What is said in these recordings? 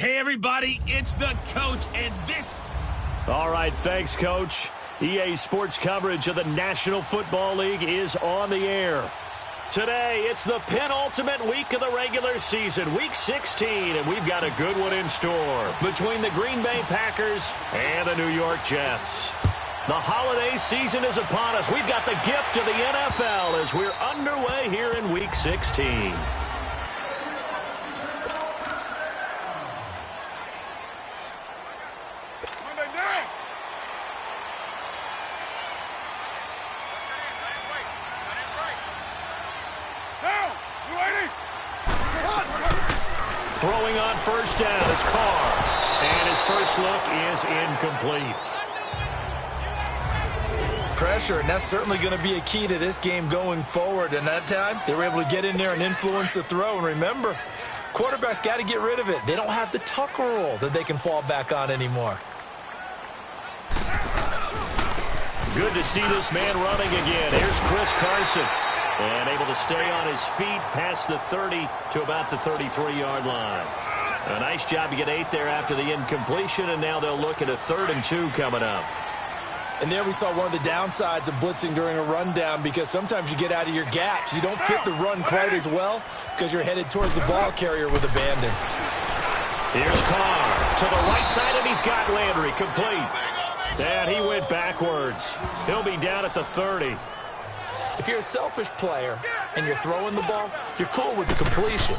Hey, everybody, it's the coach, and this... All right, thanks, Coach. EA Sports coverage of the National Football League is on the air. Today, it's the penultimate week of the regular season, Week 16, and we've got a good one in store between the Green Bay Packers and the New York Jets. The holiday season is upon us. We've got the gift of the NFL as we're underway here in Week 16. Throwing on first down is Carr, and his first look is incomplete. Pressure, and that's certainly going to be a key to this game going forward. And that time, they were able to get in there and influence the throw. And remember, quarterbacks got to get rid of it. They don't have the Tucker rule that they can fall back on anymore. Good to see this man running again. Here's Chris Carson. And able to stay on his feet past the 30 to about the 33-yard line. A nice job to get 8 there after the incompletion, and now they'll look at a 3rd and 2 coming up. And there we saw one of the downsides of blitzing during a rundown, because sometimes you get out of your gaps. You don't fit the run quite as well because you're headed towards the ball carrier with abandon. Here's Carr to the right side, and he's got Landry complete. And he went backwards. He'll be down at the 30. If you're a selfish player and you're throwing the ball, you're cool with the completion.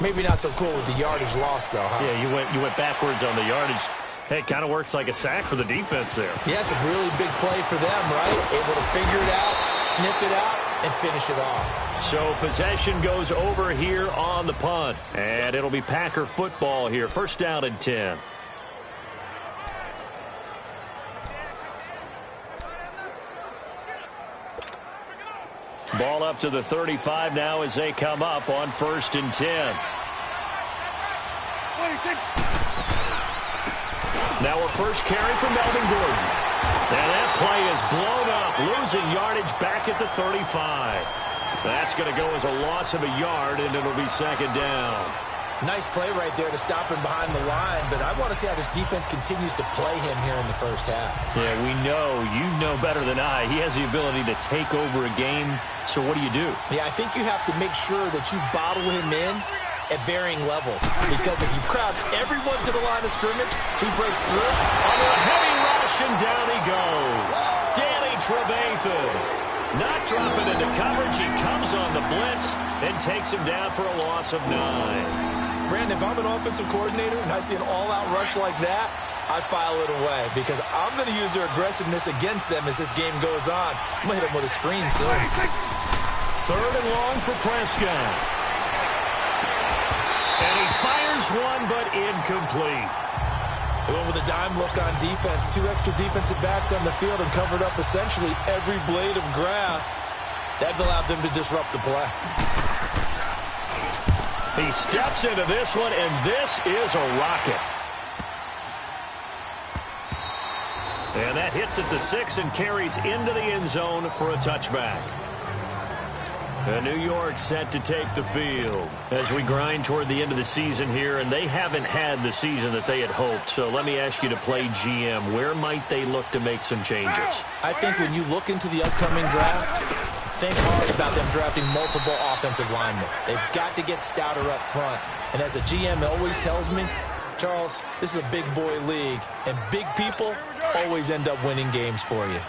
Maybe not so cool with the yardage loss, though, huh? Yeah, you went backwards on the yardage. Hey, it kind of works like a sack for the defense there. Yeah, it's a really big play for them, right? Able to figure it out, sniff it out, and finish it off. So possession goes over here on the punt. And it'll be Packer football here. First down and 10. Ball up to the 35 now as they come up on 1st and 10. Now a first carry for Melvin Gordon. And that play is blown up, losing yardage back at the 35. That's going to go as a loss of a yard, and it'll be 2nd down. Nice play right there to stop him behind the line, but I want to see how this defense continues to play him here in the first half. Yeah, you know better than I. He has the ability to take over a game, so what do you do? Yeah, I think you have to make sure that you bottle him in at varying levels, because if you crowd everyone to the line of scrimmage, he breaks through. Under a heavy rush, and down he goes. Danny Trevathan not dropping into coverage. He comes on the blitz and takes him down for a loss of 9. Brandon, if I'm an offensive coordinator and I see an all-out rush like that, I file it away, because I'm going to use their aggressiveness against them as this game goes on. I'm going to hit them with a screen soon. 3rd and long for Prescott. And he fires one, but incomplete. He went with a dime look on defense. 2 extra defensive backs on the field and covered up essentially every blade of grass. That allowed them to disrupt the play. He steps into this one, and this is a rocket. And that hits at the 6 and carries into the end zone for a touchback. And New York set to take the field as we grind toward the end of the season here, and they haven't had the season that they had hoped. So let me ask you to play GM. Where might they look to make some changes? I think when you look into the upcoming draft, think hard about them drafting multiple offensive linemen. They've got to get stouter up front. And as a GM always tells me, Charles, this is a big boy league, and big people always end up winning games for you.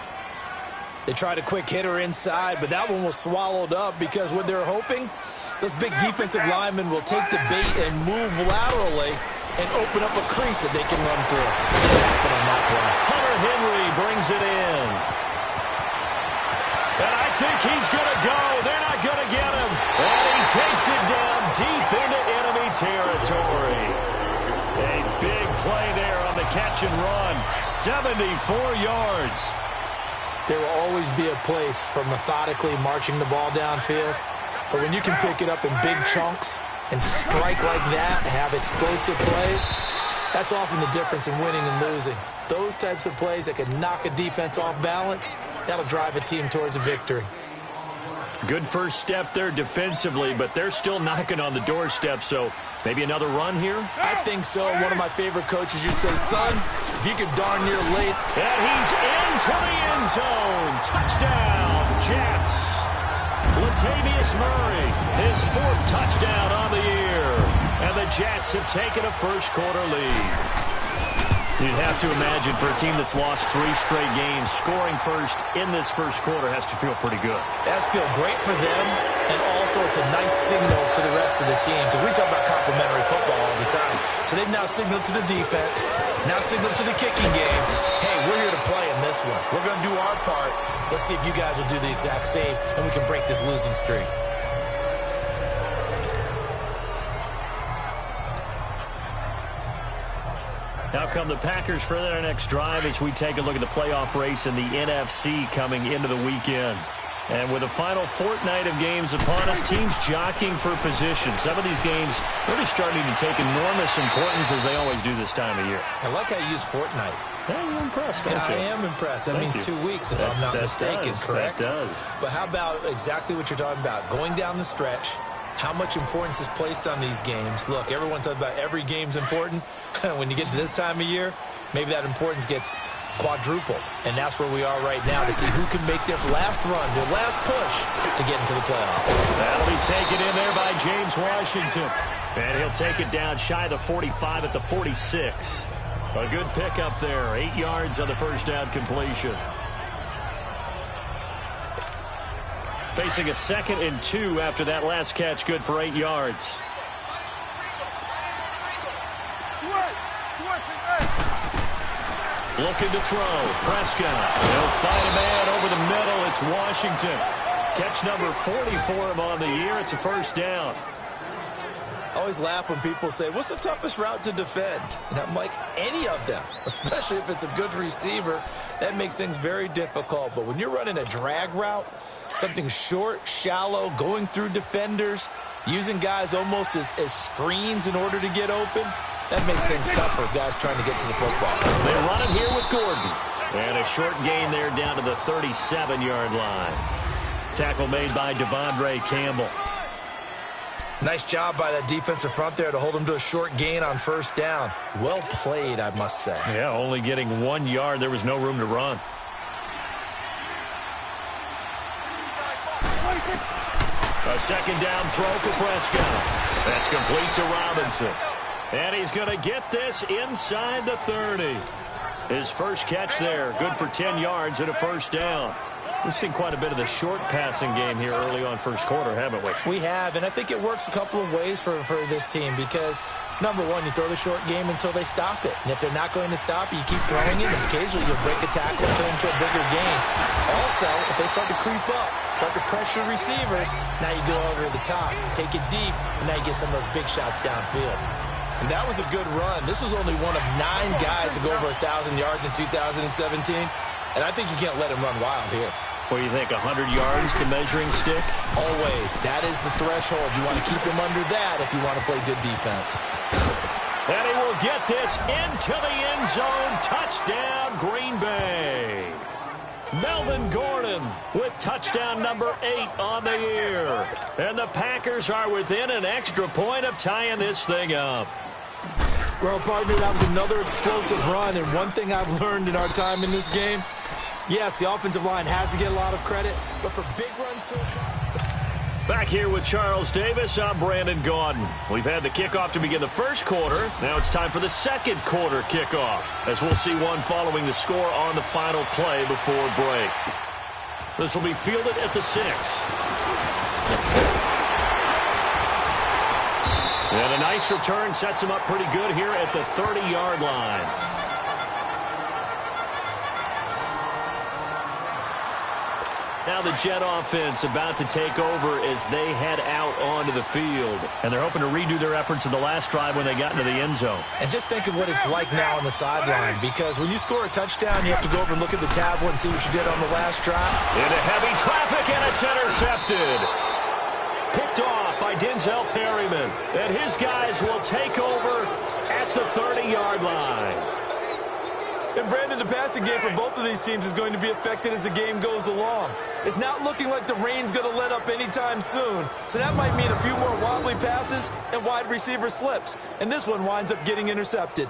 They tried a quick hitter inside, but that one was swallowed up, because what they're hoping, those big defensive linemen will take the bait and move laterally and open up a crease that they can run through. It didn't happen on that play. Hunter Henry brings it in. And I think he's going to go. They're not going to get him. And he takes it down deep into enemy territory. A big play there on the catch and run. 74 yards. There will always be a place for methodically marching the ball downfield. But when you can pick it up in big chunks and strike like that, have explosive plays, that's often the difference in winning and losing. Those types of plays that can knock a defense off balance, that'll drive a team towards a victory. Good first step there defensively, but they're still knocking on the doorstep, so maybe another run here? I think so. One of my favorite coaches used to say, son, if you get darn near late. And he's into the end zone. Touchdown, Jets. Latavius Murray, his 4th touchdown on the year. And the Jets have taken a first-quarter lead. You'd have to imagine for a team that's lost 3 straight games, scoring first in this first quarter has to feel pretty good. That's feel great for them, and also it's a nice signal to the rest of the team, because we talk about complementary football all the time. So they've now signaled to the defense, now signaled to the kicking game, hey, we're here to play in this one. We're going to do our part. Let's see if you guys will do the exact same, and we can break this losing streak. Now come the Packers for their next drive as we take a look at the playoff race in the NFC coming into the weekend. And with the final fortnight of games upon us, teams jockeying for position. Some of these games really starting to take enormous importance as they always do this time of year. I like how you use fortnight. Yeah, you're impressed, don't you? I am impressed. That means 2 weeks, if I'm not mistaken, correct? That does. But how about exactly what you're talking about? Going down the stretch, how much importance is placed on these games. Look, everyone talks about every game's important. When you get to this time of year, maybe that importance gets quadruple. And that's where we are right now to see who can make their last run, their last push to get into the playoffs. That'll be taken in there by James Washington. And he'll take it down shy of the 45 at the 46. A good pickup there. 8 yards on the first down completion. Facing a 2nd and 2 after that last catch, good for 8 yards. Looking to throw. Prescott. They'll find a man over the middle. It's Washington. Catch number 40 for him on the year. It's a first down. I always laugh when people say, what's the toughest route to defend? And I'm like, any of them, especially if it's a good receiver. That makes things very difficult. But when you're running a drag route, something short, shallow, going through defenders, using guys almost as screens in order to get open, that makes things tough for guys trying to get to the football. They run it here with Gordon. And a short gain there down to the 37-yard line. Tackle made by Devondre Campbell. Nice job by that defensive front there to hold him to a short gain on first down. Well played, I must say. Yeah, only getting 1 yard. There was no room to run. A second down throw for Prescott. That's complete to Robinson. And he's going to get this inside the 30. His first catch there, good for 10 yards and a first down. We've seen quite a bit of the short passing game here early on first quarter, haven't we? We have, and I think it works a couple of ways for this team because, number one, you throw the short game until they stop it. And if they're not going to stop it, you keep throwing it, and occasionally you'll break a tackle and turn into a bigger gain. Also, if they start to creep up, start to pressure receivers, now you go over the top, take it deep, and now you get some of those big shots downfield. And that was a good run. This was only one of 9 guys to go over 1,000 yards in 2017, and I think you can't let him run wild here. What do you think, 100 yards, the measuring stick? Always. That is the threshold. You want to keep him under that if you want to play good defense. And he will get this into the end zone. Touchdown, Green Bay. Melvin Gordon with touchdown number 8 on the year. And the Packers are within an extra point of tying this thing up. Well, partner, that was another explosive run. And one thing I've learned in our time in this game, yes, the offensive line has to get a lot of credit, but for big runs to... Back here with Charles Davis, I'm Brandon Gaudin. We've had the kickoff to begin the first quarter. Now it's time for the second quarter kickoff, as we'll see one following the score on the final play before break. This will be fielded at the 6. And a nice return sets him up pretty good here at the 30-yard line. Now the Jet offense about to take over as they head out onto the field. And they're hoping to redo their efforts in the last drive when they got into the end zone. And just think of what it's like now on the sideline, because when you score a touchdown, you have to go over and look at the tablet and see what you did on the last drive. Into heavy traffic, and it's intercepted. Picked off by Denzel Perryman. And his guys will take over at the 30-yard line. And Brandon, the passing game for both of these teams is going to be affected as the game goes along. It's not looking like the rain's going to let up anytime soon. So that might mean a few more wobbly passes and wide receiver slips. And this one winds up getting intercepted.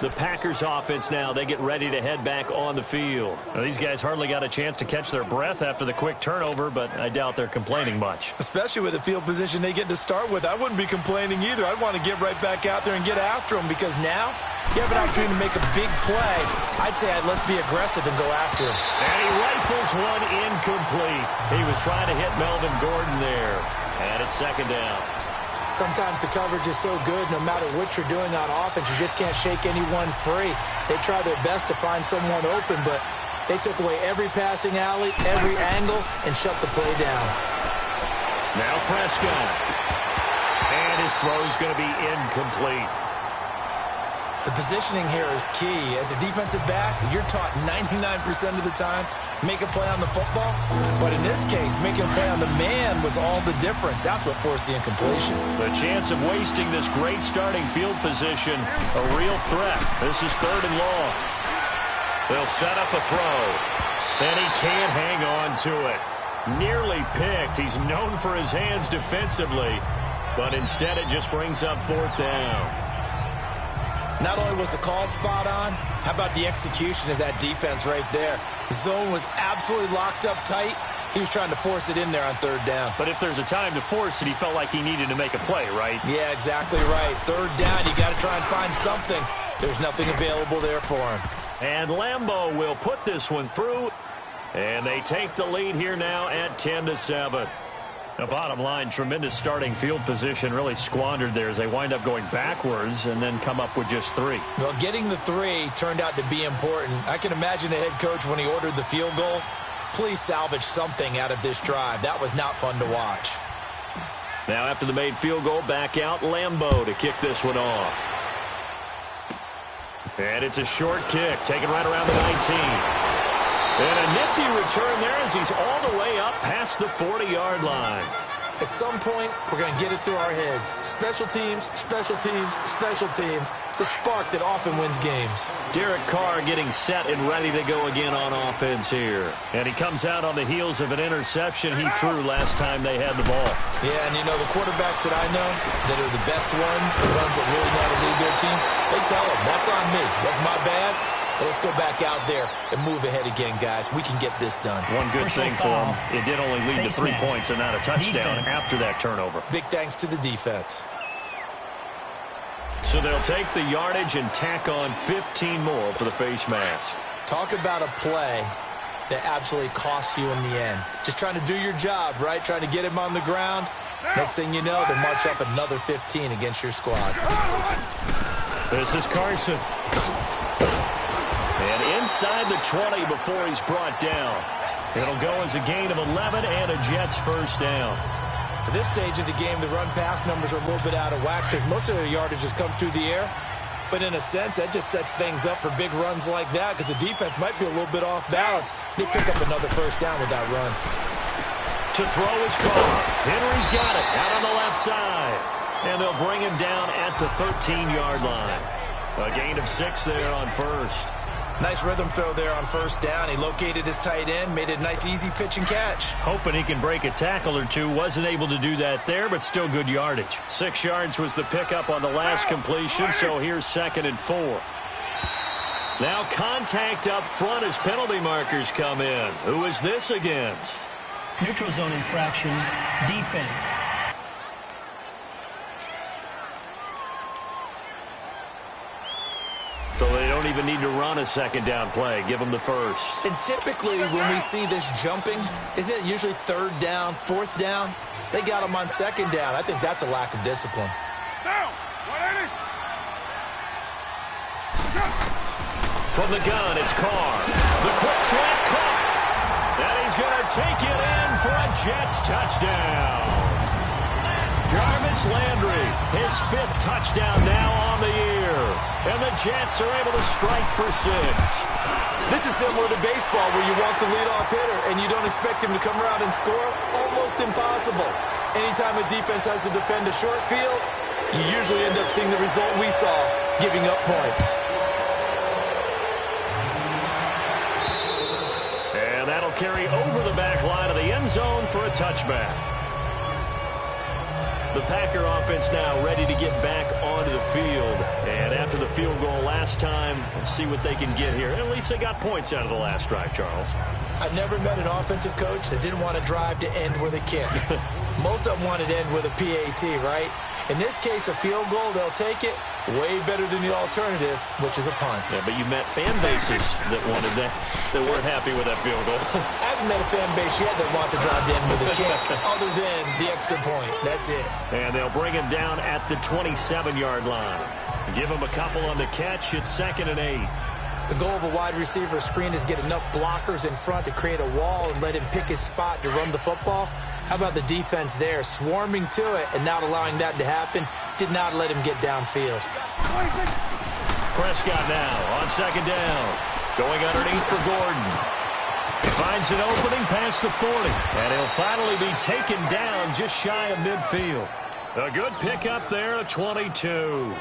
The Packers offense now, they get ready to head back on the field. Now, these guys hardly got a chance to catch their breath after the quick turnover, but I doubt they're complaining much. Especially with the field position they get to start with. I wouldn't be complaining either. I'd want to get right back out there and get after them because now you have an opportunity to make a big play. I'd say let's be aggressive and go after him. And he rifles one incomplete. He was trying to hit Melvin Gordon there. And it's second down. Sometimes the coverage is so good, no matter what you're doing on offense, you just can't shake anyone free. They try their best to find someone open, but they took away every passing alley, every angle, and shut the play down. Now Prescott. And his throw is going to be incomplete. The positioning here is key. As a defensive back, you're taught 99% of the time, make a play on the football. But in this case, making a play on the man was all the difference. That's what forced the incompletion. The chance of wasting this great starting field position, a real threat. This is third and long. They'll set up a throw. And he can't hang on to it. Nearly picked. He's known for his hands defensively. But instead, it just brings up fourth down. Not only was the call spot on, how about the execution of that defense right there? The zone was absolutely locked up tight. He was trying to force it in there on third down. But if there's a time to force it, he felt like he needed to make a play, right? Yeah, exactly right. Third down, you got to try and find something. There's nothing available there for him. And Lambeau will put this one through. And they take the lead here now at 10-7. The bottom line, tremendous starting field position, really squandered there as they wind up going backwards and then come up with just 3. Well, getting the 3 turned out to be important. I can imagine the head coach when he ordered the field goal. Please salvage something out of this drive. That was not fun to watch. Now after the made field goal, back out Lambeau to kick this one off. And it's a short kick, taken right around the 19. And a nifty return there as he's all the way up past the 40-yard line. At some point, we're going to get it through our heads. Special teams, special teams, special teams. The spark that often wins games. Derek Carr getting set and ready to go again on offense here. And he comes out on the heels of an interception he threw last time they had the ball. Yeah, and you know, the quarterbacks that I know that are the best ones, the ones that really know how to lead their team, they tell them, that's on me. That's my bad. But let's go back out there and move ahead again, guys. We can get this done. One good thing for him, it did only lead to 3 points and not a touchdown after that turnover. Big thanks to the defense. So they'll take the yardage and tack on 15 more for the face mask. Talk about a play that absolutely costs you in the end. Just trying to do your job, right? Trying to get him on the ground. Next thing you know, they march up another 15 against your squad. This is Carson. And inside the 20 before he's brought down. It'll go as a gain of 11 and a Jets first down. At this stage of the game, the run-pass numbers are a little bit out of whack because most of their yardage has come through the air. But in a sense, that just sets things up for big runs like that because the defense might be a little bit off balance. They pick up another first down with that run. To throw his Carr. Henry's got it out on the left side. And they'll bring him down at the 13-yard line. A gain of 6 there on first. Nice rhythm throw there on first down. He located his tight end, made it a nice, easy pitch and catch. Hoping he can break a tackle or two. Wasn't able to do that there, but still good yardage. 6 yards was the pickup on the last completion, so here's 2nd and 4. Now contact up front as penalty markers come in. Who is this against? Neutral zone infraction, defense. So they don't even need to run a second down play. Give them the first. And typically when we see this jumping, isn't it usually 3rd down, 4th down? They got them on 2nd down. I think that's a lack of discipline. From the gun, it's Carr. The quick slant caught. And he's going to take it in for a Jets touchdown. Jarvis Landry, his 5th touchdown now on the year. And the Jets are able to strike for 6. This is similar to baseball where you walk the leadoff hitter and you don't expect him to come around and score. Almost impossible. Anytime a defense has to defend a short field, you usually end up seeing the result we saw, giving up points. And that'll carry over the back line of the end zone for a touchback. The Packer offense now ready to get back onto the field. And after the field goal last time, we'll see what they can get here. At least they got points out of the last drive, Charles. I've never met an offensive coach that didn't want to drive to end with a kick. Most of them wanted to end with a PAT, right? In this case, a field goal, they'll take it. Way better than the alternative, which is a punt. Yeah, but you met fan bases that wanted that, that weren't happy with that field goal. I haven't met a fan base yet that wants to drive to end with a kick, other than the extra point. That's it. And they'll bring him down at the 27-yard line. Give him a couple on the catch. It's 2nd and 8. The goal of a wide receiver screen is get enough blockers in front to create a wall and let him pick his spot to run the football. How about the defense there, swarming to it and not allowing that to happen? Did not let him get downfield. Prescott now on 2nd down. Going underneath for Gordon. Finds an opening past the 40. And he'll finally be taken down just shy of midfield. A good pickup there, a 22.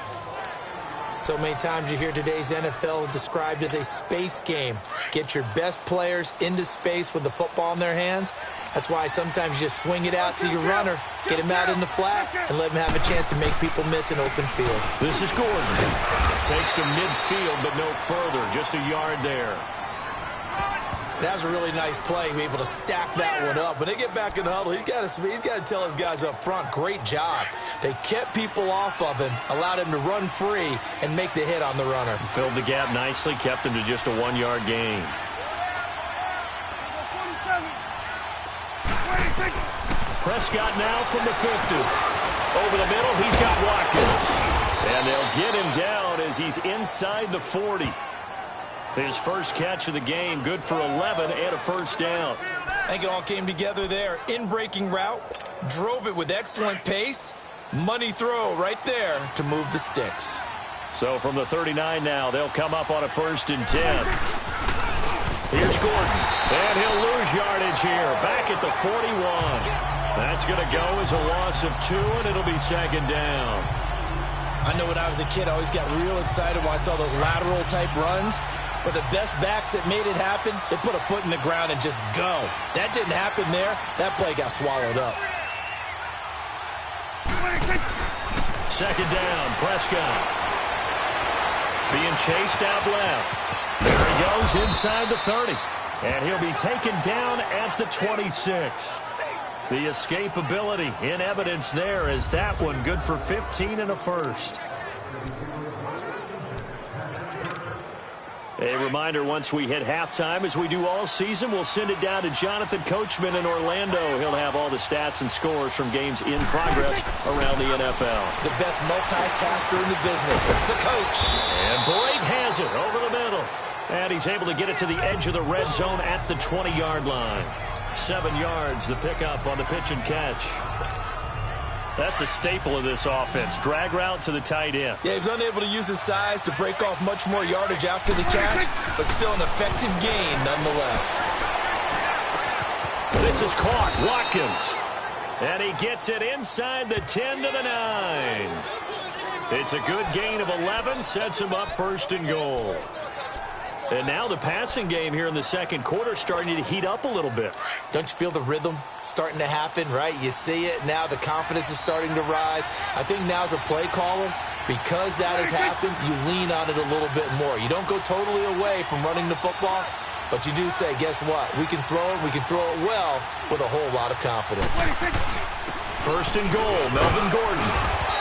So many times you hear today's NFL described as a space game. Get your best players into space with the football in their hands. That's why sometimes you just swing it out to your runner, get him out in the flat, and let him have a chance to make people miss an open field. This is Gordon. Takes to midfield, but no further. Just a yard there. That was a really nice play, to be able to stack that one up. When they get back in the huddle, he's got to tell his guys up front, great job. They kept people off of him, allowed him to run free, and make the hit on the runner. Filled the gap nicely, kept him to just a 1-yard gain. Prescott now from the 50. Over the middle, he's got Watkins. And they'll get him down as he's inside the 40. His first catch of the game, good for 11 and a first down. I think it all came together there. In-breaking route, drove it with excellent pace. Money throw right there to move the sticks. So from the 39 now, they'll come up on a 1st and 10. Here's Gordon, and he'll lose yardage here, back at the 41. That's going to go as a loss of 2, and it'll be 2nd down. I know when I was a kid, I always got real excited when I saw those lateral-type runs. But the best backs that made it happen, they put a foot in the ground and just go. That didn't happen there. That play got swallowed up. 2nd down, Prescott. Being chased out left. There he goes inside the 30. And he'll be taken down at the 26. The escapability in evidence there is that one good for 15 and a first. A reminder, once we hit halftime, as we do all season, we'll send it down to Jonathan Coachman in Orlando. He'll have all the stats and scores from games in progress around the NFL. The best multitasker in the business, the coach. And Blake has it over the middle. And he's able to get it to the edge of the red zone at the 20-yard line. 7 yards, the pickup on the pitch and catch. That's a staple of this offense. Drag route to the tight end. Yeah, he was unable to use his size to break off much more yardage after the catch, but still an effective gain nonetheless. This is caught. Watkins. And he gets it inside the 10 to the 9. It's a good gain of 11. Sets him up 1st and goal. And now the passing game here in the second quarter starting to heat up a little bit. Don't you feel the rhythm starting to happen, right? You see it now. The confidence is starting to rise. I think now as a play caller, because that has happened, you lean on it a little bit more. You don't go totally away from running the football, but you do say, guess what? We can throw it. We can throw it well with a whole lot of confidence. 1st and goal, Melvin Gordon.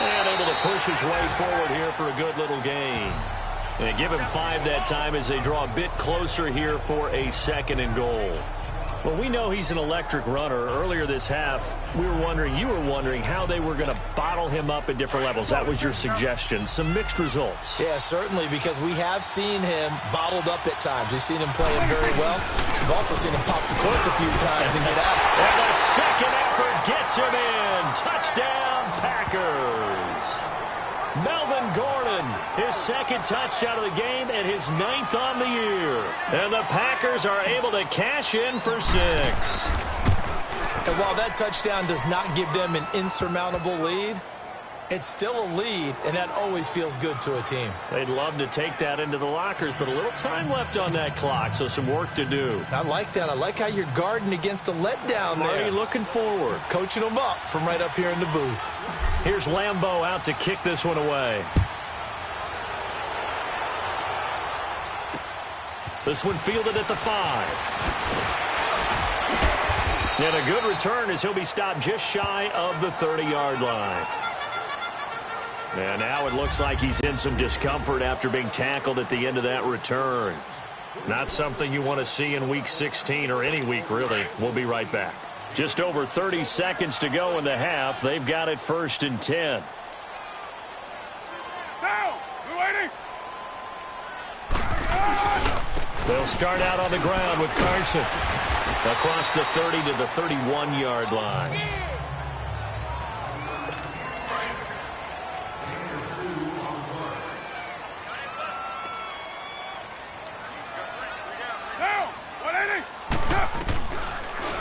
And able to push his way forward here for a good little gain. And give him 5 that time as they draw a bit closer here for a 2nd and goal. Well, we know he's an electric runner. Earlier this half, you were wondering how they were going to bottle him up at different levels. That was your suggestion. Some mixed results. Yeah, certainly, because we have seen him bottled up at times. We've seen him play him very well. We've also seen him pop the cork a few times and get out. And the second effort gets him in. Touchdown, Packers. Melvin Gordon, his 2nd touchdown of the game and his 9th on the year. And the Packers are able to cash in for 6. And while that touchdown does not give them an insurmountable lead, it's still a lead, and that always feels good to a team. They'd love to take that into the lockers, but a little time left on that clock, so some work to do. I like that. I like how you're guarding against a letdown there. Already looking forward. Coaching them up from right up here in the booth. Here's Lambeau out to kick this one away. This one fielded at the 5. And a good return as he'll be stopped just shy of the 30-yard line. And now it looks like he's in some discomfort after being tackled at the end of that return. Not something you want to see in Week 16 or any week, really. We'll be right back. Just over 30 seconds to go in the half. They've got it 1st and 10. Now, we're waiting. They'll start out on the ground with Carson. Across the 30 to the 31-yard line.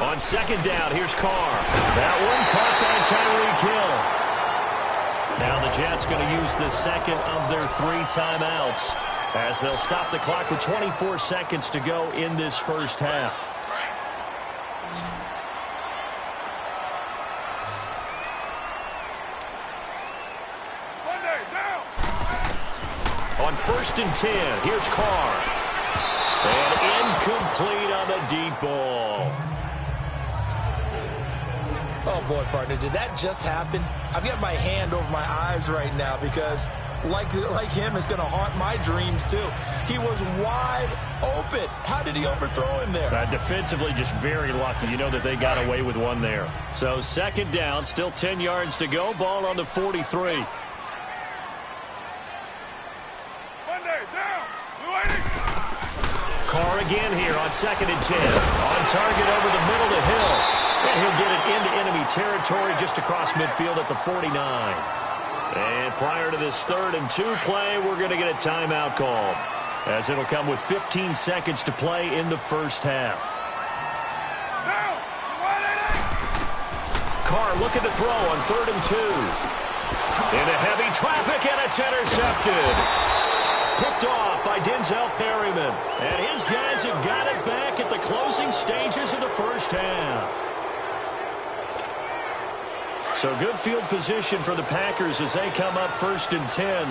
On 2nd down, here's Carr. That one caught by Tyreek Hill. Now the Jets going to use the second of their 3 timeouts as they'll stop the clock with 24 seconds to go in this first half. On 1st and 10, here's Carr. And incomplete on the deep ball. Oh, boy, partner, did that just happen? I've got my hand over my eyes right now because, like him, it's going to haunt my dreams, too. He was wide open. How did he overthrow him there? Defensively, just very lucky. You know that they got away with one there. So 2nd down, still 10 yards to go. Ball on the 43. Carr again here on 2nd and 10. On target over the middle to Hill. And he'll get it into enemy territory just across midfield at the 49. And prior to this 3rd and 2 play, we're going to get a timeout called, as it'll come with 15 seconds to play in the first half. Carr looking to throw on 3rd and 2. Into heavy traffic, and it's intercepted. Picked off by Denzel Perryman. And his guys have got it back at the closing stages of the first half. So good field position for the Packers as they come up 1st and 10.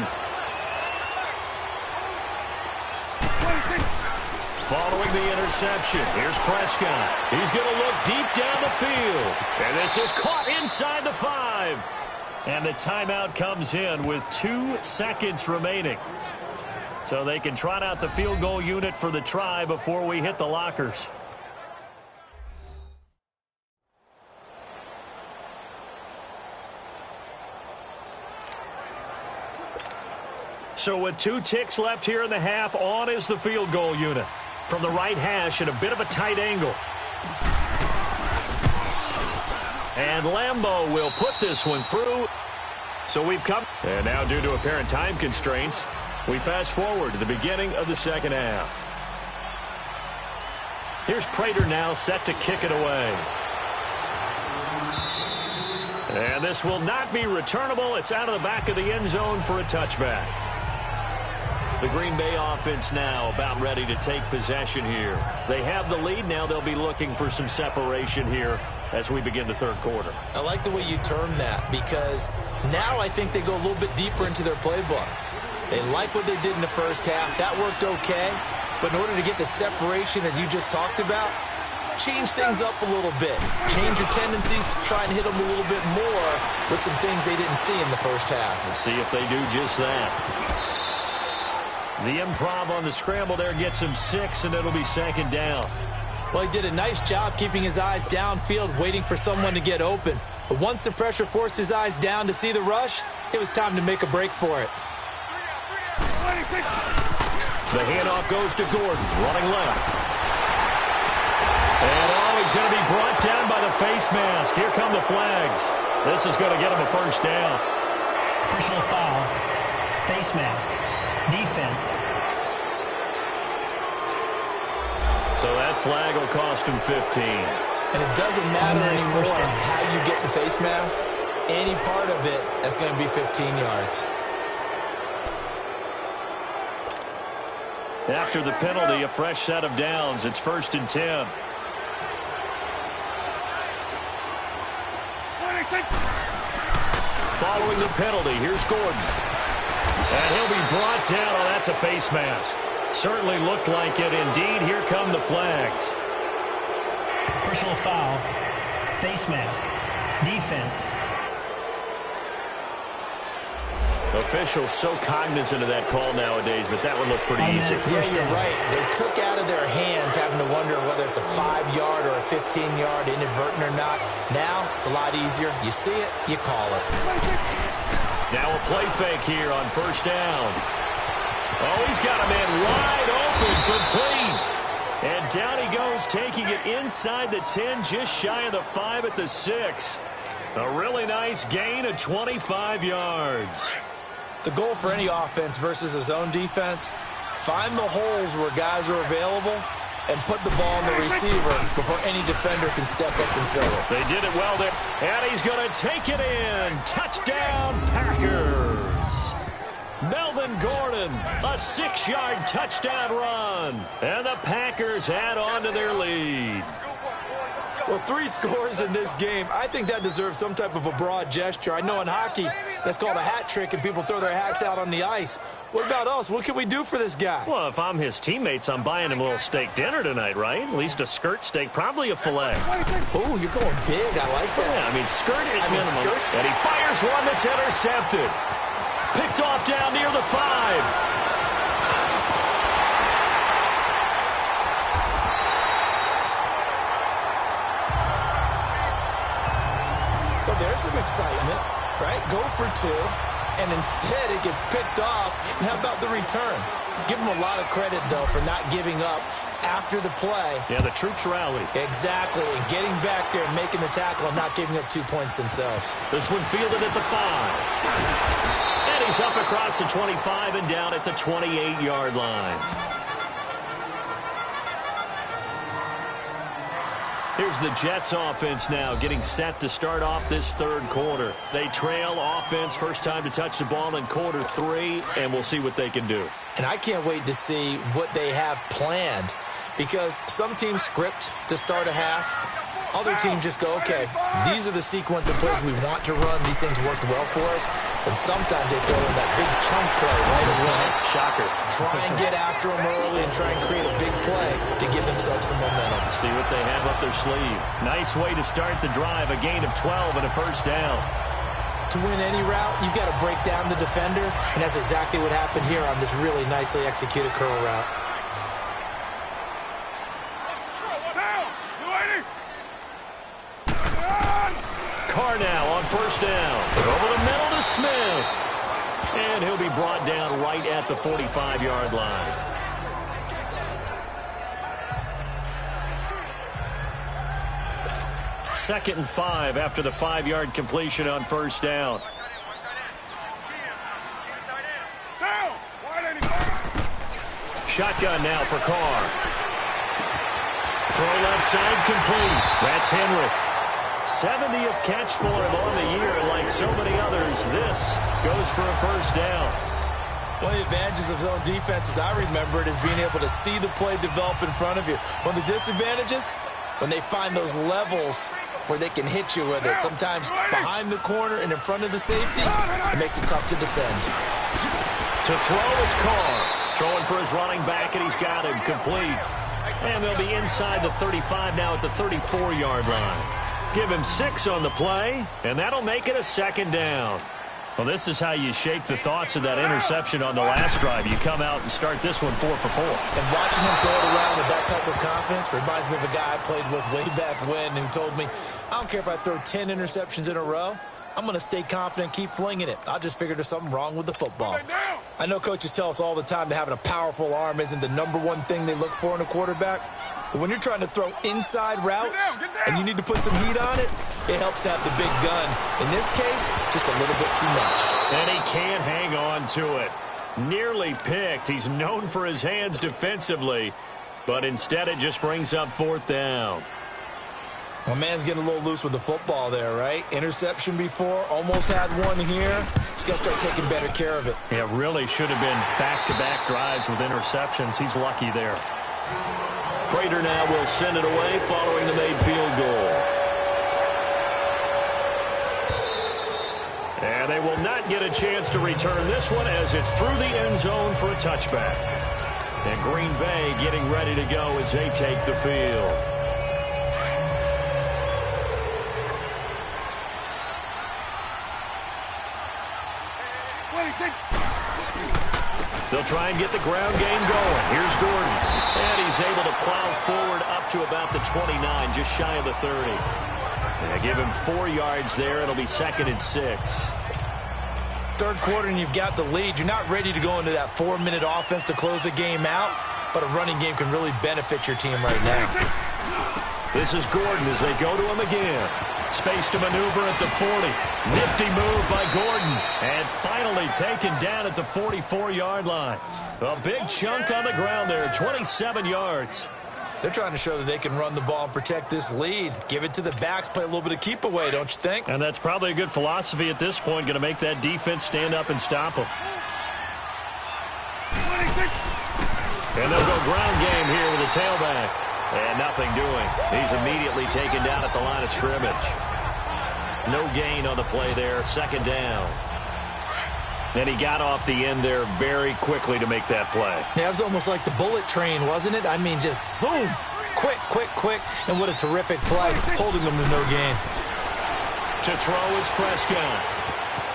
Following the interception, here's Prescott. He's going to look deep down the field. And this is caught inside the 5. And the timeout comes in with 2 seconds remaining. So they can trot out the field goal unit for the try before we hit the lockers. So with 2 ticks left here in the half, on is the field goal unit. From the right hash at a bit of a tight angle. And Lambeau will put this one through. So we've come. And now due to apparent time constraints, we fast forward to the beginning of the second half. Here's Prater now set to kick it away. And this will not be returnable. It's out of the back of the end zone for a touchback. The Green Bay offense now about ready to take possession here. They have the lead. Now they'll be looking for some separation here as we begin the 3rd quarter. I like the way you term that because now I think they go a little bit deeper into their playbook. They like what they did in the first half. That worked okay. But in order to get the separation that you just talked about, change things up a little bit. Change your tendencies. Try and hit them a little bit more with some things they didn't see in the first half. Let's see if they do just that. The improv on the scramble there gets him 6, and it'll be 2nd down. Well, he did a nice job keeping his eyes downfield, waiting for someone to get open. But once the pressure forced his eyes down to see the rush, it was time to make a break for it. The handoff goes to Gordon, running left. And he's going to be brought down by the face mask. Here come the flags. This is going to get him a 1st down. Personal foul, face mask, defense. So that flag will cost him 15. And it doesn't matter anymore how you get the face mask. Any part of it, that's going to be 15 yards. After the penalty, a fresh set of downs. It's 1st and 10. Following the penalty, here's Gordon. And he'll be brought down. Oh, that's a face mask. Certainly looked like it. Indeed, here come the flags. Personal foul, face mask, defense. Officials so cognizant of that call nowadays, but that would look pretty easy. Yeah, you're right. They took out of their hands having to wonder whether it's a 5-yard or a 15-yard, inadvertent or not. Now, it's a lot easier. You see it, you call it. Now a play fake here on 1st down. Oh, he's got a man wide open, complete. And down he goes, taking it inside the 10, just shy of the 5 at the 6. A really nice gain of 25 yards. The goal for any offense versus his own defense, find the holes where guys are available and put the ball on the receiver before any defender can step up and fill it. They did it well there. And he's going to take it in. Touchdown, Packers. Melvin Gordon, a 6-yard touchdown run. And the Packers add on to their lead. Well, 3 scores in this game. I think that deserves some type of a broad gesture. I know in hockey, that's called a hat trick, and people throw their hats out on the ice. What about us? What can we do for this guy? Well, if I'm his teammates, I'm buying him a little steak dinner tonight, right? At least a skirt steak, probably a filet. Oh, you're going big. I like that. Yeah, I mean, skirt at minimum. And he fires one that's intercepted. Picked off down near the 5. There's some excitement, right? Go for 2, and instead it gets picked off. And how about the return? Give him a lot of credit, though, for not giving up after the play. Yeah, the troops rallied. Exactly, and getting back there and making the tackle and not giving up 2 points themselves. This one fielded at the 5. And he's up across the 25 and down at the 28-yard line. Here's the Jets offense now getting set to start off this 3rd quarter. They trail offense, first time to touch the ball in quarter 3, and we'll see what they can do. And I can't wait to see what they have planned, because some teams script to start a half. Other teams just go, okay, these are the sequence of plays we want to run. These things worked well for us. And sometimes they throw in that big chunk play right away. Shocker. Try and get after them early and try and create a big play to give themselves some momentum. See what they have up their sleeve. Nice way to start the drive. A gain of 12 and a 1st down. To win any route, you've got to break down the defender. And that's exactly what happened here on this really nicely executed curl route. Carr now on 1st down. Over the middle to Smith. And he'll be brought down right at the 45-yard line. Second and 5 after the 5-yard completion on 1st down. Shotgun now for Carr. Throw left side complete. That's Henry. 70th catch for him on the year, and like so many others, this goes for a 1st down. One of the advantages of zone defense, as I remember it, is being able to see the play develop in front of you. One of the disadvantages, when they find those levels where they can hit you with it, sometimes behind the corner and in front of the safety, it makes it tough to defend. To throw, it's Carr. Throwing for his running back, and he's got him complete. And they'll be inside the 35 now at the 34-yard line. Give him 6 on the play, and that'll make it a 2nd down. Well, this is how you shake the thoughts of that interception on the last drive. You come out and start this one 4 for 4. And watching him throw it around with that type of confidence reminds me of a guy I played with way back when who told me, I don't care if I throw 10 interceptions in a row. I'm going to stay confident, keep flinging it. I just figured there's something wrong with the football. I know coaches tell us all the time that having a powerful arm isn't the #1 thing they look for in a quarterback. But when you're trying to throw inside routes and you need to put some heat on it, it helps have the big gun. In this case, just a little bit too much. And he can't hang on to it. Nearly picked. He's known for his hands defensively, but instead it just brings up 4th down. My man's getting a little loose with the football there, right? Interception before, almost had one here. He's got to start taking better care of it. Yeah, really should have been back-to-back drives with interceptions. He's lucky there. Prater now will send it away following the made field goal. And they will not get a chance to return this one as it's through the end zone for a touchback. And Green Bay getting ready to go as they take the field. They'll try and get the ground game going. Here's Gordon. And he's able to plow forward up to about the 29, just shy of the 30. And give him 4 yards there. It'll be 2nd and 6. Third quarter and you've got the lead. You're not ready to go into that 4-minute offense to close the game out, but a running game can really benefit your team right now. This is Gordon as they go to him again. Space to maneuver at the 40. Nifty move by Gordon. And finally taken down at the 44-yard line. A big chunk on the ground there, 27 yards. They're trying to show that they can run the ball and protect this lead. Give it to the backs, play a little bit of keep away, don't you think? And that's probably a good philosophy at this point, going to make that defense stand up and stop them. And they'll go ground game here with a tailback. And nothing doing. He's immediately taken down at the line of scrimmage. No gain on the play there, 2nd down. And he got off the end there very quickly to make that play. Yeah, it was almost like the bullet train, wasn't it? I mean, just zoom. Quick, quick, quick. And what a terrific play, holding them to no gain. To throw is Prescott.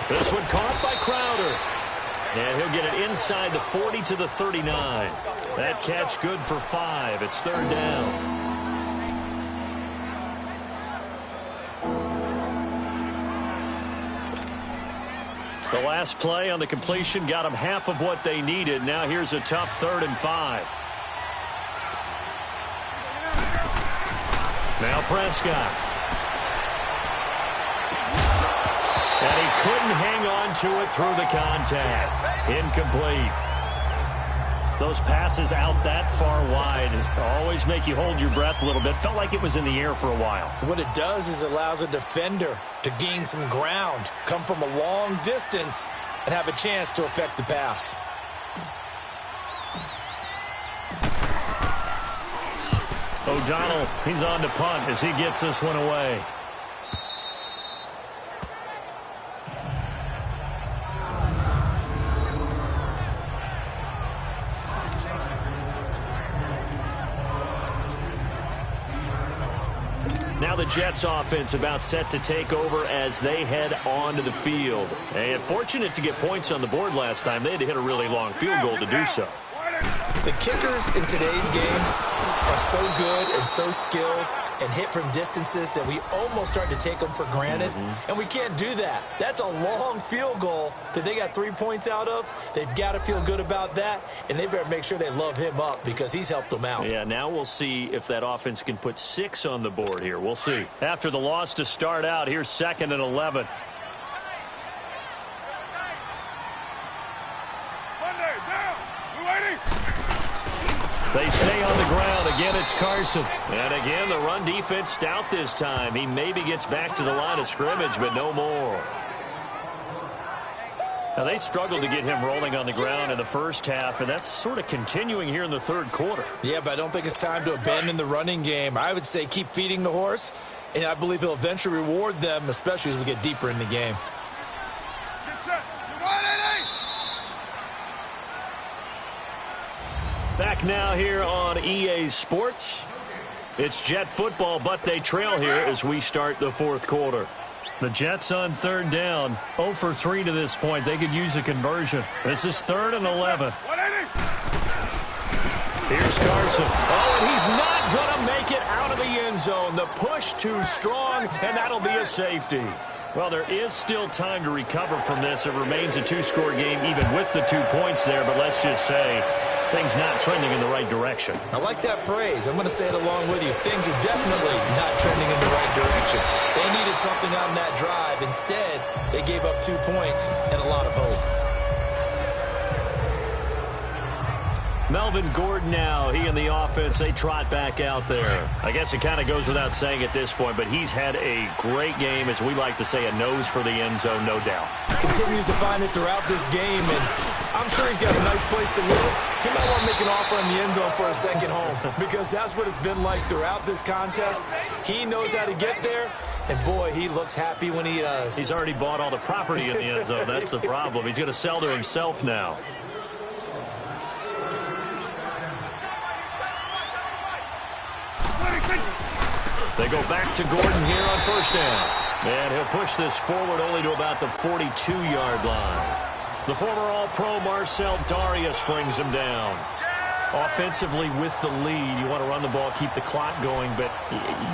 This one caught by Crowder. And he'll get it inside the 40 to the 39. That catch good for 5. It's 3rd down. The last play on the completion got them half of what they needed. Now here's a tough 3rd and 5. Now Prescott. And he couldn't hang on to it through the contact. Incomplete. Those passes out that far wide always make you hold your breath a little bit. Felt like it was in the air for a while. What it does is it allows a defender to gain some ground, come from a long distance, and have a chance to affect the pass. O'Donnell, he's on to punt as he gets this one away. Now the Jets offense about set to take over as they head onto the field. And fortunate to get points on the board last time. They had to hit a really long field goal to do so. The kickers in today's game are so good and so skilled and hit from distances that we almost start to take them for granted. And we can't do that. That's a long field goal that they got 3 points out of. They've got to feel good about that, and they better make sure they love him up because he's helped them out. Yeah, now we'll see if that offense can put 6 on the board here. We'll see. After the loss to start out, here's 2nd and 11. They stay on the ground. Again, it's Carson. And again, the run defense stout this time. He maybe gets back to the line of scrimmage, but no more. Now, they struggled to get him rolling on the ground in the first half, and that's sort of continuing here in the third quarter. Yeah, but I don't think it's time to abandon the running game. I would say keep feeding the horse, and I believe he'll eventually reward them, especially as we get deeper in the game. Back now here on EA Sports. It's Jet football, but they trail here as we start the fourth quarter. The Jets on 3rd down, 0 for 3 to this point. They could use a conversion. This is 3rd and 11. Here's Carson. Oh, and he's not going to make it out of the end zone. The push too strong, and that'll be a safety. Well, there is still time to recover from this. It remains a 2-score game even with the 2 points there, but let's just say things not trending in the right direction. I like that phrase. I'm going to say it along with you. Things are definitely not trending in the right direction. They needed something on that drive. Instead, they gave up 2 points and a lot of hope. Melvin Gordon now, he and the offense, they trot back out there. I guess it kind of goes without saying at this point, but he's had a great game, as we like to say, a nose for the end zone, no doubt. Continues to find it throughout this game, and I'm sure he's got a nice place to live. He might want to make an offer in the end zone for a second home, because that's what it's been like throughout this contest. He knows how to get there, and boy, he looks happy when he does. He's already bought all the property in the end zone. That's the problem. He's going to sell to himself now. They go back to Gordon here on first down. And he'll push this forward only to about the 42-yard line. The former All-Pro Marcel Darius brings him down. Offensively with the lead, you want to run the ball, keep the clock going, but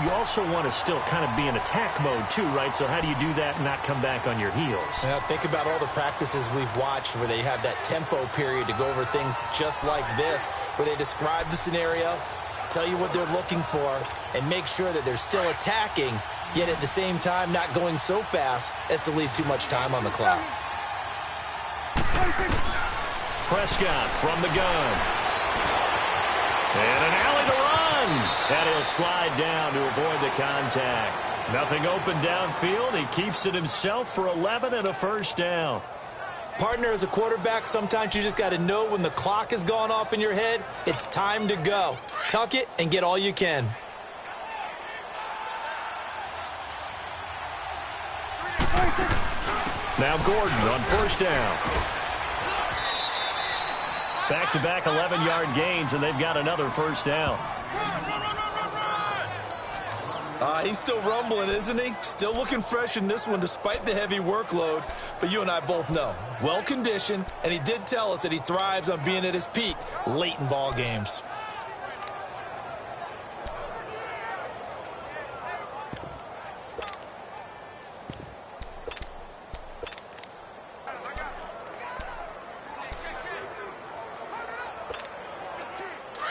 you also want to still kind of be in attack mode too, right? So how do you do that and not come back on your heels? Now, think about all the practices we've watched where they have that tempo period to go over things just like this, where they describe the scenario, tell you what they're looking for, and make sure that they're still attacking, yet at the same time not going so fast as to leave too much time on the clock. Prescott from the gun. And an alley to run. And he'll slide down to avoid the contact. Nothing open downfield. He keeps it himself for 11 and a first down. Partner, as a quarterback, sometimes you just got to know when the clock has gone off in your head, it's time to go. Tuck it and get all you can. Now Gordon on first down. Back-to-back 11-yard gains, and they've got another first down. He's still rumbling, isn't he? Still looking fresh in this one despite the heavy workload. But you and I both know, well-conditioned, and he did tell us that he thrives on being at his peak late in ball games.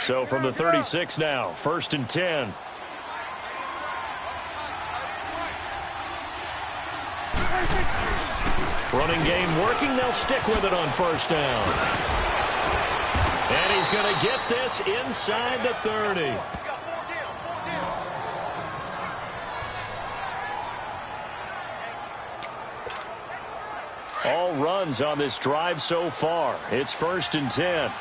So from the 36 now, 1st and 10. Running game working. They'll stick with it on first down. And he's going to get this inside the 30. All runs on this drive so far. It's 1st and 10.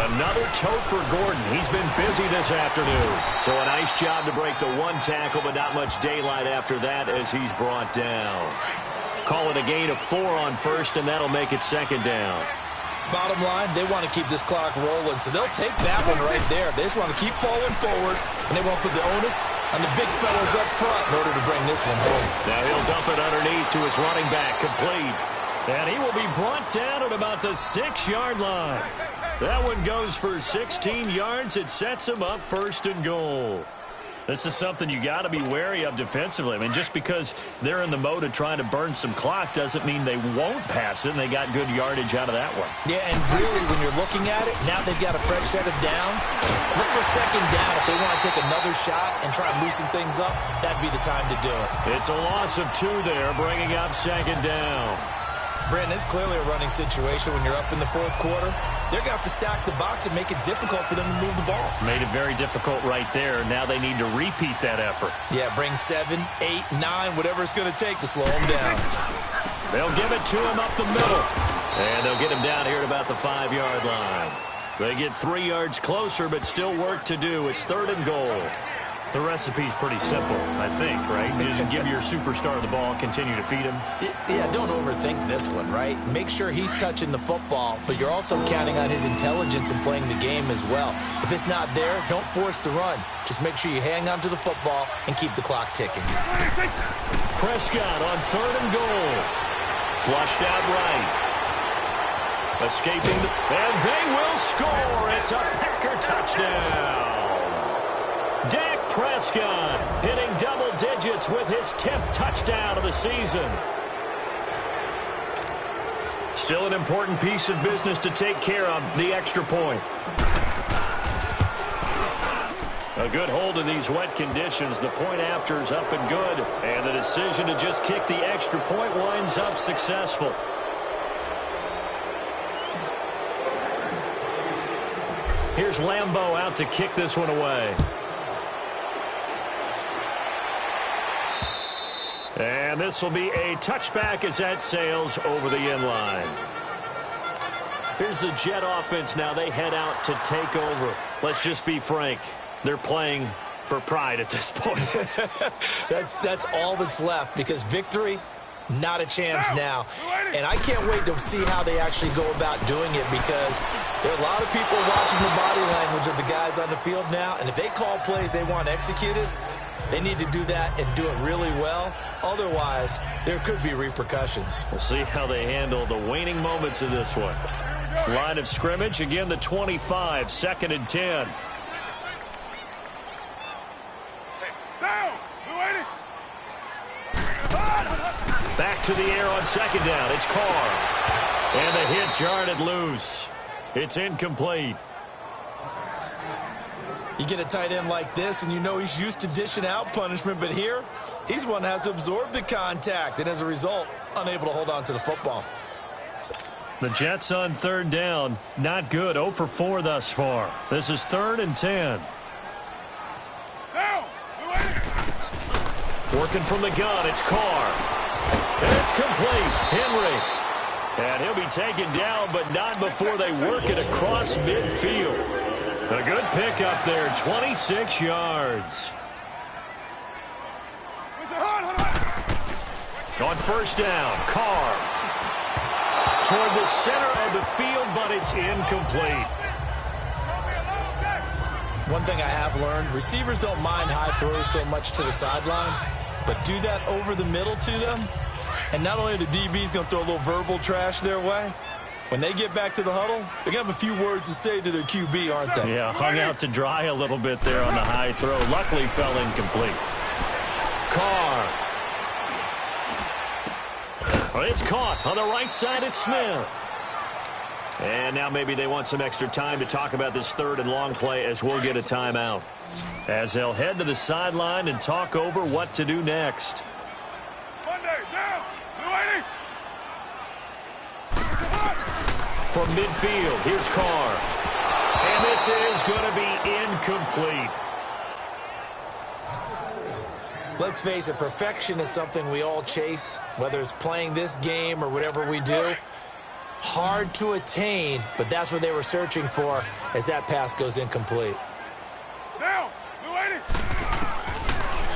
Another tote for Gordon. He's been busy this afternoon. So a nice job to break the one tackle, but not much daylight after that as he's brought down. Call it a gain of 4 on first, and that'll make it 2nd down. Bottom line, they want to keep this clock rolling, so they'll take that one right there. They just want to keep falling forward, and they won't put the onus on the big fellows up front in order to bring this one home. Now he'll dump it underneath to his running back, complete. And he will be brought down at about the 6-yard line. That one goes for 16 yards. It sets him up 1st and goal. This is something you got to be wary of defensively. I mean, just because they're in the mode of trying to burn some clock doesn't mean they won't pass it, and they got good yardage out of that one. Yeah, and really, when you're looking at it, now they've got a fresh set of downs. Look for 2nd down. If they want to take another shot and try and loosen things up, that'd be the time to do it. It's a loss of 2 there, bringing up 2nd down. Brandon, it's clearly a running situation when you're up in the 4th quarter. They're going to have to stack the box and make it difficult for them to move the ball. Made it very difficult right there. Now they need to repeat that effort. Yeah, bring 7, 8, 9, whatever it's going to take to slow them down. They'll give it to him up the middle. And they'll get him down here at about the 5-yard line. They get 3 yards closer, but still work to do. It's 3rd and goal. The recipe's pretty simple, I think, right? You just give your superstar the ball, continue to feed him. Yeah, don't overthink this one, right? Make sure he's touching the football, but you're also counting on his intelligence in playing the game as well. If it's not there, don't force the run. Just make sure you hang on to the football and keep the clock ticking. Prescott on 3rd and goal. Flushed out right. Escaping, and they will score. It's a Packer touchdown. Dak Prescott hitting double digits with his 10th touchdown of the season. Still an important piece of business to take care of, the extra point. A good hold in these wet conditions. The point after is up and good. And the decision to just kick the extra point winds up successful. Here's Lambeau out to kick this one away. And this will be a touchback as that sails over the end line. Here's the Jet offense now. They head out to take over. Let's just be frank. They're playing for pride at this point. That's all that's left, because victory, not a chance now. And I can't wait to see how they actually go about doing it, because there are a lot of people watching the body language of the guys on the field now. And if they call plays they want executed, they need to do that and do it really well. Otherwise, there could be repercussions. We'll see how they handle the waning moments of this one. Line of scrimmage, again, the 25, 2nd and 10. Back to the air on 2nd down. It's Carr. And the hit jarred it loose. It's incomplete. You get a tight end like this, and you know he's used to dishing out punishment, but here, he's one that has to absorb the contact, and as a result, unable to hold on to the football. The Jets on 3rd down. Not good. 0 for 4 thus far. This is 3rd and 10. Working from the gun, it's Carr. And it's complete. Henry. And he'll be taken down, but not before they work it across midfield. A good pickup there, 26 yards. On 1st down, Carr. Toward the center of the field, but it's incomplete. One thing I have learned, receivers don't mind high throws so much to the sideline, but do that over the middle to them, and not only are the DBs going to throw a little verbal trash their way, when they get back to the huddle, they're going to have a few words to say to their QB, aren't they? Yeah, hung out to dry a little bit there on the high throw. Luckily fell incomplete. Carr. Well, it's caught on the right side. It's Smith. And now maybe they want some extra time to talk about this 3rd and long play, as we'll get a timeout, as they'll head to the sideline and talk over what to do next. From midfield, here's Carr. And this is going to be incomplete. Let's face it, perfection is something we all chase, whether it's playing this game or whatever we do. Hard to attain, but that's what they were searching for as that pass goes incomplete.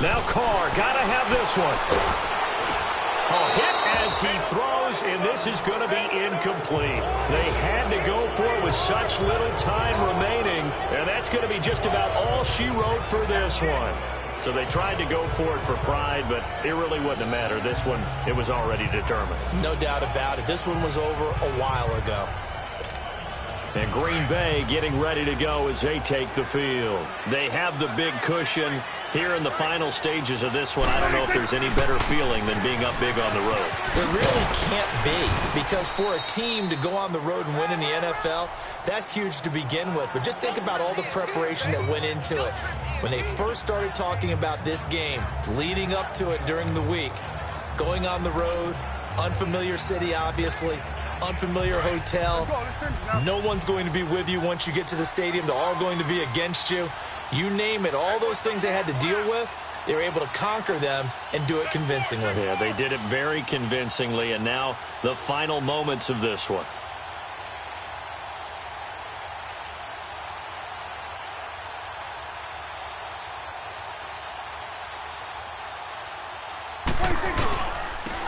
Now Carr, got to have this one. A hit as he throws, and this is going to be incomplete. They had to go for it with such little time remaining, and that's going to be just about all she wrote for this one. So they tried to go for it for pride, but it really wouldn't have mattered. This one, it was already determined. No doubt about it. This one was over a while ago. And Green Bay getting ready to go as they take the field. They have the big cushion here in the final stages of this one. I don't know if there's any better feeling than being up big on the road. There really can't be, because for a team to go on the road and win in the NFL, that's huge to begin with. But just think about all the preparation that went into it. When they first started talking about this game, leading up to it during the week, going on the road, unfamiliar city, obviously, unfamiliar hotel. No one's going to be with you once you get to the stadium. They're all going to be against you. You name it, all those things they had to deal with, they were able to conquer them and do it convincingly. Yeah, they did it very convincingly, and now the final moments of this one.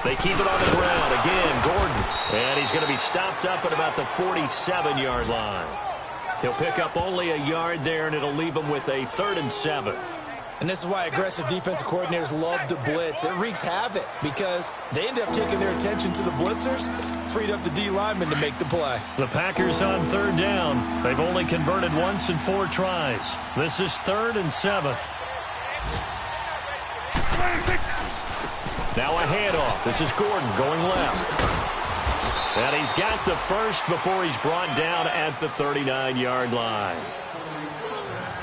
They keep it on the ground. Again, Gordon. And he's going to be stopped up at about the 47-yard line. He'll pick up only a yard there, and it'll leave him with a 3rd and 7. And this is why aggressive defensive coordinators love to blitz. It wreaks havoc because they end up taking their attention to the blitzers, freed up the D linemen to make the play. The Packers on 3rd down. They've only converted once in 4 tries. This is 3rd and 7. Now a handoff. This is Gordon going left. And he's got the first before he's brought down at the 39-yard line.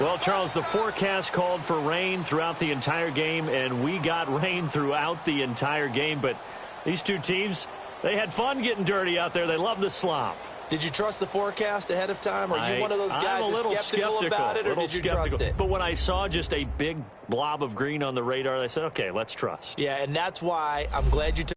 Well, Charles, the forecast called for rain throughout the entire game, and we got rain throughout the entire game. But these two teams, they had fun getting dirty out there. They love the slop. Did you trust the forecast ahead of time? Or are you one of those guys that's skeptical about it, or did you trust it? But when I saw just a big blob of green on the radar, I said, okay, let's trust. Yeah, and that's why I'm glad you took